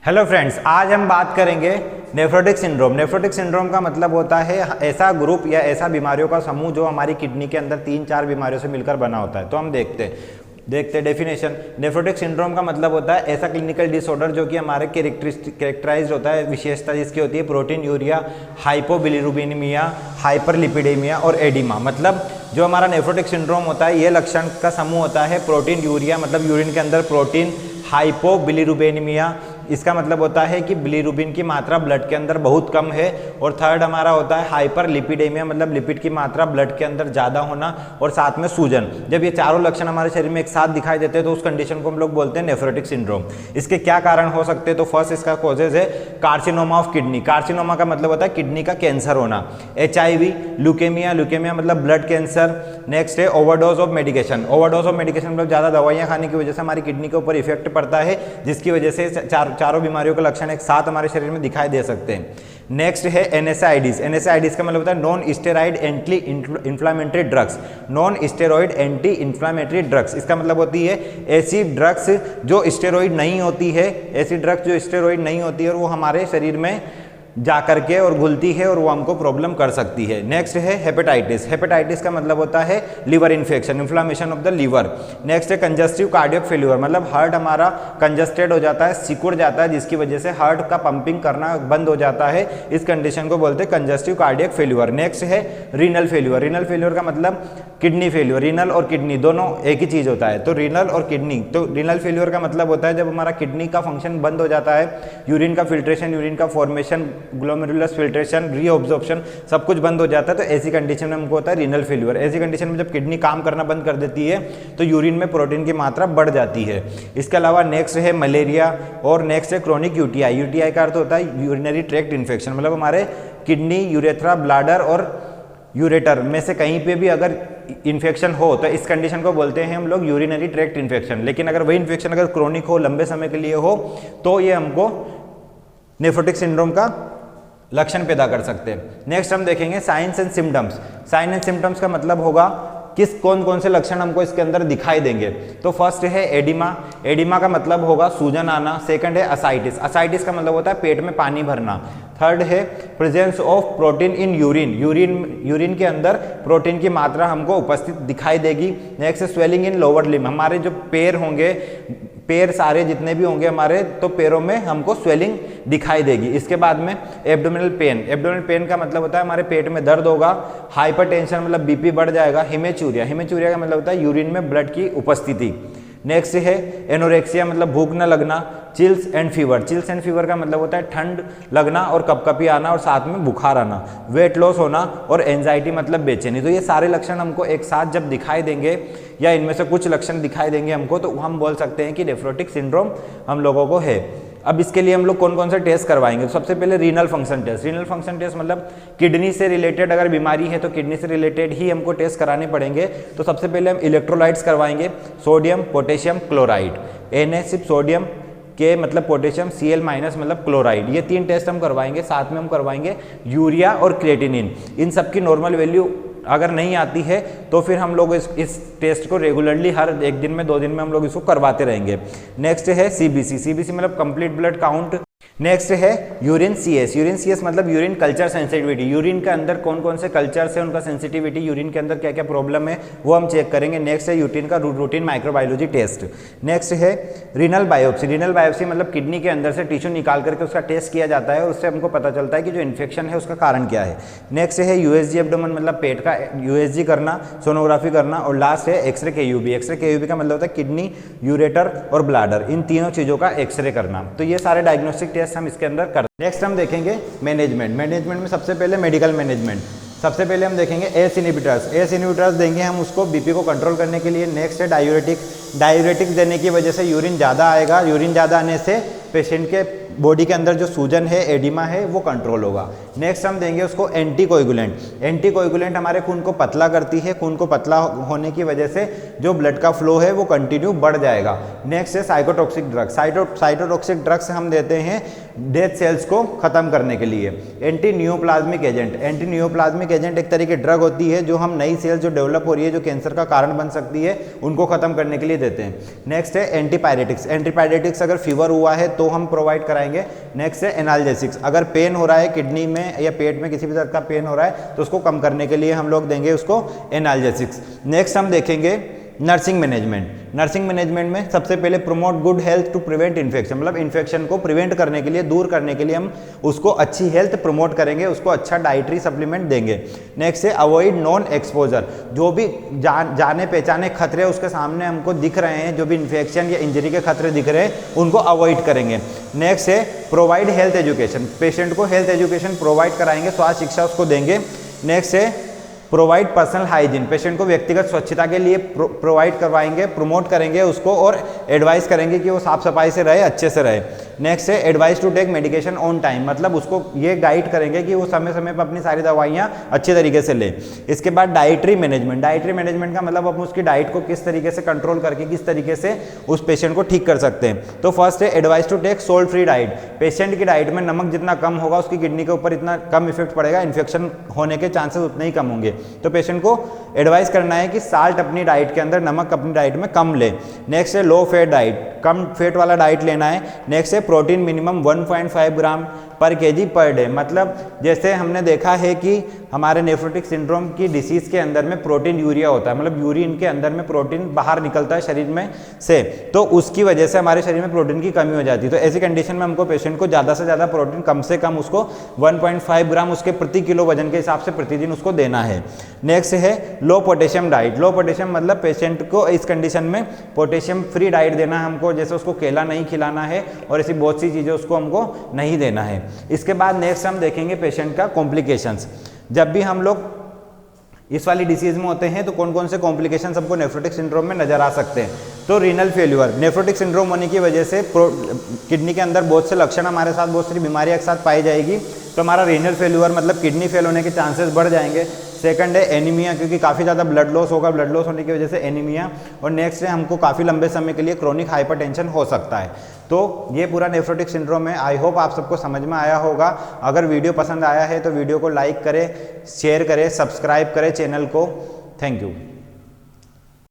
Hello friends, आज हम बात करेंगे नेफ्रोटिक सिंड्रोम। नेफ्रोटिक सिंड्रोम का मतलब होता है ऐसा ग्रुप या ऐसा बीमारियों का समूह जो हमारी किडनी के अंदर 3-4 बीमारियों से मिलकर बना होता है। तो हम देखते डेफिनेशन। नेफ्रोटिक सिंड्रोम का मतलब होता है ऐसा क्लिनिकल डिसऑर्डर जो कि हमारे कैरेक्टराइज होता है, विशेषता जिसकी होती है प्रोटीन यूरिया, हाइपोबिलिरुबिनेमिया, हाइपरलिपिडेमिया और एडिमा। मतलब जो हमारा नेफ्रोटिक सिंड्रोम होता है ये लक्षण का समूह होता है प्रोटीन यूरिया, मतलब यूरिन के अंदर प्रोटीन, हाइपोबिलिरुबिनेमिया, इसका मतलब होता है कि बिलीरुबिन की मात्रा ब्लड के अंदर बहुत कम है। और थर्ड हमारा होता है हाइपर लिपिडेमिया, मतलब लिपिड की मात्रा ब्लड के अंदर ज़्यादा होना और साथ में सूजन। जब ये चारों लक्षण हमारे शरीर में एक साथ दिखाई देते हैं तो उस कंडीशन को हम लोग बोलते हैं नेफ्रोटिक सिंड्रोम। इसके क्या कारण हो सकते हैं? तो फर्स्ट इसका कॉजेज है कार्सिनोमा ऑफ किडनी। कार्सिनोमा का मतलब होता है किडनी का कैंसर होना। HIV, ल्यूकेमिया, ल्यूकेमिया मतलब ब्लड कैंसर। नेक्स्ट है overdose of medication. Overdose of medication मतलब ज़्यादा दवाइयाँ खाने की वजह से हमारी किडनी के ऊपर इफेक्ट पड़ता है, जिसकी वजह से चारों बीमारियों के लक्षण एक साथ हमारे शरीर में दिखाई दे सकते हैं। नेक्स्ट है NSAIDs। NSAIDs का मतलब होता है non steroid anti inflammatory drugs. Non steroid anti inflammatory drugs, इसका मतलब होती है ऐसी ड्रग्स जो स्टेरॉइड नहीं होती है, ऐसी ड्रग्स जो स्टेरॉइड नहीं होती है और वो हमारे शरीर में जा करके और घुलती है और वो हमको प्रॉब्लम कर सकती है। नेक्स्ट है हेपेटाइटिस। हेपेटाइटिस का मतलब होता है liver infection, inflammation of the liver. Next है कंजस्टिव कार्डियक फेल्यूर, मतलब हार्ट हमारा कंजस्टेड हो जाता है, सिकुड़ जाता है, जिसकी वजह से हार्ट का पंपिंग करना बंद हो जाता है। इस कंडीशन को बोलते हैं कंजस्टिव कार्डियक फेल्यूर। नेक्स्ट है रीनल फेल्यूर। रीनल फेल्यूर का मतलब किडनी फेल्यूर। रीनल और किडनी दोनों एक ही चीज होता है, तो रीनल और किडनी। तो रीनल फेल्यूर का मतलब होता है जब हमारा किडनी का फंक्शन बंद हो जाता है, यूरिन का फिल्ट्रेशन, यूरिन का फॉर्मेशन, ग्लोमेरुलस फिल्ट्रेशन, रीअब्जॉर्प्शन सब कुछ बंद हो जाता है। तो ऐसी कंडीशन में हमको होता है रीनल फेल्यूर। ऐसी कंडीशन में जब किडनी काम करना बंद कर देती है तो यूरिन में प्रोटीन की मात्रा बढ़ जाती है। इसके अलावा नेक्स्ट है मलेरिया और नेक्स्ट है क्रोनिक यूटीआई। यूटीआई का अर्थ होता है यूरिनरी ट्रैक्ट इन्फेक्शन, मतलब हमारे किडनी, यूरेथ्रा, ब्लाडर और यूरेटर में से कहीं पे भी अगर इन्फेक्शन हो तो इस कंडीशन को बोलते हैं हम लोग यूरिनरी ट्रैक्ट इन्फेक्शन। लेकिन अगर वही इन्फेक्शन अगर क्रोनिक हो, लंबे समय के लिए हो, तो ये हमको नेफ्रोटिक सिंड्रोम का लक्षण पैदा कर सकते हैं। नेक्स्ट हम देखेंगे signs and symptoms. Sign and symptoms का मतलब होगा कौन कौन से लक्षण हमको इसके अंदर दिखाई देंगे। तो फर्स्ट है एडिमा। एडिमा का मतलब होगा सूजन आना। सेकंड है असाइटिस। असाइटिस का मतलब होता है पेट में पानी भरना। थर्ड है presence of protein in urine. Urine के अंदर प्रोटीन की मात्रा हमको उपस्थित दिखाई देगी। नेक्स्ट है स्वेलिंग इन लोअर लिम्ब। हमारे जो पैर होंगे, पैर सारे जितने भी होंगे हमारे, तो पैरों में हमको स्वेलिंग दिखाई देगी। इसके बाद में एब्डोमिनल पेन। एब्डोमिनल पेन का मतलब होता है हमारे पेट में दर्द होगा। हाइपरटेंशन मतलब BP बढ़ जाएगा। हिमेचूरिया। हिमेचूरिया का मतलब होता है यूरिन में ब्लड की उपस्थिति। नेक्स्ट है एनोरेक्सिया, मतलब भूख न लगना। Chills and fever. Chills and fever का मतलब होता है ठंड लगना और कपकपी आना और साथ में बुखार आना। वेट लॉस होना और एंजाइटी मतलब बेचैनी। तो ये सारे लक्षण हमको एक साथ जब दिखाई देंगे या इनमें से कुछ लक्षण दिखाई देंगे हमको, तो हम बोल सकते हैं कि नेफ्रोटिक सिंड्रोम हम लोगों को है। अब इसके लिए हम लोग कौन कौन से टेस्ट करवाएंगे? तो सबसे पहले renal function test. Renal function test मतलब किडनी से रिलेटेड अगर बीमारी है तो किडनी से रिलेटेड ही हमको टेस्ट कराने पड़ेंगे। तो सबसे पहले हम इलेक्ट्रोलाइट्स करवाएंगे, सोडियम, पोटेशियम, क्लोराइड। Na सिर्फ सोडियम, K मतलब पोटेशियम, Cl माइनस मतलब क्लोराइड। ये 3 टेस्ट हम करवाएंगे। साथ में हम करवाएंगे यूरिया और क्रिएटिनिन। इन सब की नॉर्मल वैल्यू अगर नहीं आती है तो फिर हम लोग इस टेस्ट को रेगुलरली हर 1 दिन में 2 दिन में हम लोग इसको करवाते रहेंगे। नेक्स्ट है CBC। CBC मतलब कंप्लीट ब्लड काउंट। नेक्स्ट है यूरिन CS। यूरिन CS मतलब यूरिन कल्चर सेंसिटिविटी। यूरिन के अंदर कौन कौन से कल्चर्स है, उनका सेंसिटिविटी, यूरिन के अंदर क्या क्या प्रॉब्लम है वो हम चेक करेंगे। नेक्स्ट है यूरिन का रूटीन माइक्रोबायोलॉजी टेस्ट। नेक्स्ट है रीनल बायोप्सी। रीनल बायोप्सी मतलब किडनी के अंदर से टिश्यू निकाल करके उसका टेस्ट किया जाता है और उससे हमको पता चलता है कि जो इन्फेक्शन है उसका कारण क्या है। नेक्स्ट है USG एब्डोमेन, मतलब पेट का USG करना, सोनोग्राफी करना। और लास्ट है एक्सरे KUB। एक्सरे KUB का मतलब होता है किडनी, यूरेटर और ब्लाडर, इन तीनों चीज़ों का एक्सरे करना। तो ये सारे डायग्नोस्टिक टेस्ट हम इसके अंदर करते हैं। नेक्स्ट हम देखेंगे मैनेजमेंट। मैनेजमेंट में सबसे पहले मेडिकल मैनेजमेंट। सबसे पहले हम देखेंगे ACE इनहिबिटर्स। ACE इनहिबिटर्स देंगे हम उसको BP को कंट्रोल करने के लिए। नेक्स्ट है डायूरेटिक। डायूरेटिक देने की वजह से यूरिन ज़्यादा आएगा। यूरिन ज़्यादा आने से पेशेंट के बॉडी के अंदर जो सूजन है, एडिमा है, वो कंट्रोल होगा। नेक्स्ट हम देंगे उसको एंटीकोएगुलेंट। एंटीकोएगुलेंट हमारे खून को पतला करती है। खून को पतला होने की वजह से जो ब्लड का फ्लो है वो कंटिन्यू बढ़ जाएगा। नेक्स्ट है साइटोटॉक्सिक ड्रग्स। साइटोटॉक्सिक ड्रग्स हम देते हैं डेथ सेल्स को खत्म करने के लिए। Anti neoplastic agent. Anti neoplastic agent एक तरह की ड्रग होती है जो हम नई सेल्स जो डेवलप हो रही है, जो कैंसर का कारण बन सकती है, उनको खत्म करने के लिए देते हैं। नेक्स्ट है एंटीपायरेटिक्स। एंटीपायरेटिक्स अगर फीवर हुआ है तो हम प्रोवाइड कराएंगे कराएंगे। नेक्स्ट है एनाल्जेसिक्स, अगर पेन हो रहा है किडनी में या पेट में किसी भी तरह का पेन हो रहा है तो उसको कम करने के लिए हम लोग देंगे उसको एनाल्जेसिक्स। नेक्स्ट हम देखेंगे नर्सिंग मैनेजमेंट। नर्सिंग मैनेजमेंट में सबसे पहले promote good health to prevent infection, मतलब इन्फेक्शन को प्रिवेंट करने के लिए, दूर करने के लिए हम उसको अच्छी हेल्थ प्रमोट करेंगे, उसको अच्छा डाइटरी सप्लीमेंट देंगे। नेक्स्ट है अवॉइड नॉन एक्सपोजर, जो भी जाने पहचाने खतरे उसके सामने हमको दिख रहे हैं, जो भी इन्फेक्शन या इंजरी के खतरे दिख रहे हैं उनको अवॉइड करेंगे। नेक्स्ट है प्रोवाइड हेल्थ एजुकेशन, पेशेंट को हेल्थ एजुकेशन प्रोवाइड कराएंगे, स्वास्थ्य शिक्षा उसको देंगे। नेक्स्ट है प्रोवाइड पर्सनल हाइजीन, पेशेंट को व्यक्तिगत स्वच्छता के लिए प्रोवाइड करवाएंगे, प्रमोट करेंगे उसको और एडवाइस करेंगे कि वो साफ सफाई से रहे, अच्छे से रहे। नेक्स्ट है advice to take medication on time, मतलब उसको ये गाइड करेंगे कि वो समय समय पर अपनी सारी दवाइयाँ अच्छे तरीके से ले। इसके बाद डाइटरी मैनेजमेंट, डाइटरी मैनेजमेंट का मतलब हम उसकी डाइट को किस तरीके से कंट्रोल करके किस तरीके से उस पेशेंट को ठीक कर सकते हैं। तो फर्स्ट है advice to take salt free diet, patient की डाइट में नमक जितना कम होगा उसकी किडनी के ऊपर इतना कम इफेक्ट पड़ेगा, इन्फेक्शन होने के चांसेस उतने ही कम होंगे। तो पेशेंट को एडवाइस करना है कि साल्ट अपनी डाइट के अंदर, नमक अपनी डाइट में कम ले। नेक्स्ट है लो फैट डाइट, कम फैट वाला डाइट लेना है। नेक्स्ट है प्रोटीन मिनिमम 1.5 ग्राम पर केजी पर डे, मतलब जैसे हमने देखा है कि हमारे नेफ्रोटिक सिंड्रोम की डिसीज के अंदर में प्रोटीन यूरिया होता है, मतलब यूरिन के अंदर में प्रोटीन बाहर निकलता है शरीर में से, तो उसकी वजह से हमारे शरीर में प्रोटीन की कमी हो जाती है। तो ऐसी कंडीशन में हमको पेशेंट को ज़्यादा से ज़्यादा प्रोटीन, कम से कम उसको 1.5 ग्राम उसके प्रति किलो वजन के हिसाब से प्रतिदिन उसको देना है। नेक्स्ट है लो पोटेशियम डाइट, लो पोटेशियम मतलब पेशेंट को इस कंडीशन में पोटेशियम फ्री डाइट देना है हमको, जैसे उसको केला नहीं खिलाना है और ऐसी बहुत सी चीज़ें उसको हमको नहीं देना है। इसके बाद नेक्स्ट हम देखेंगे पेशेंट का कॉम्प्लिकेशंस। जब भी हम लोग इस वाली डिसीज में होते हैं तो कौन कौन से कॉम्प्लिकेशंस हमको नेफ्रोटिक सिंड्रोम में नजर आ सकते हैं। तो रीनल फेल्यूर, नेफ्रोटिक सिंड्रोम होने की वजह से किडनी के अंदर बहुत से लक्षण, हमारे साथ बहुत सारी बीमारियां एक साथ पाई जाएगी, तो हमारा रीनल फेल्यूर मतलब किडनी फेल होने के चांसेस बढ़ जाएंगे। सेकंड है एनीमिया, क्योंकि काफ़ी ज़्यादा ब्लड लॉस होगा, ब्लड लॉस होने की वजह से एनीमिया। और नेक्स्ट है हमको काफ़ी लंबे समय के लिए क्रोनिक हाइपरटेंशन हो सकता है। तो ये पूरा नेफ्रोटिक सिंड्रोम है। आई होप आप सबको समझ में आया होगा। अगर वीडियो पसंद आया है तो वीडियो को लाइक करें, शेयर करें, सब्सक्राइब करें चैनल को। Thank you.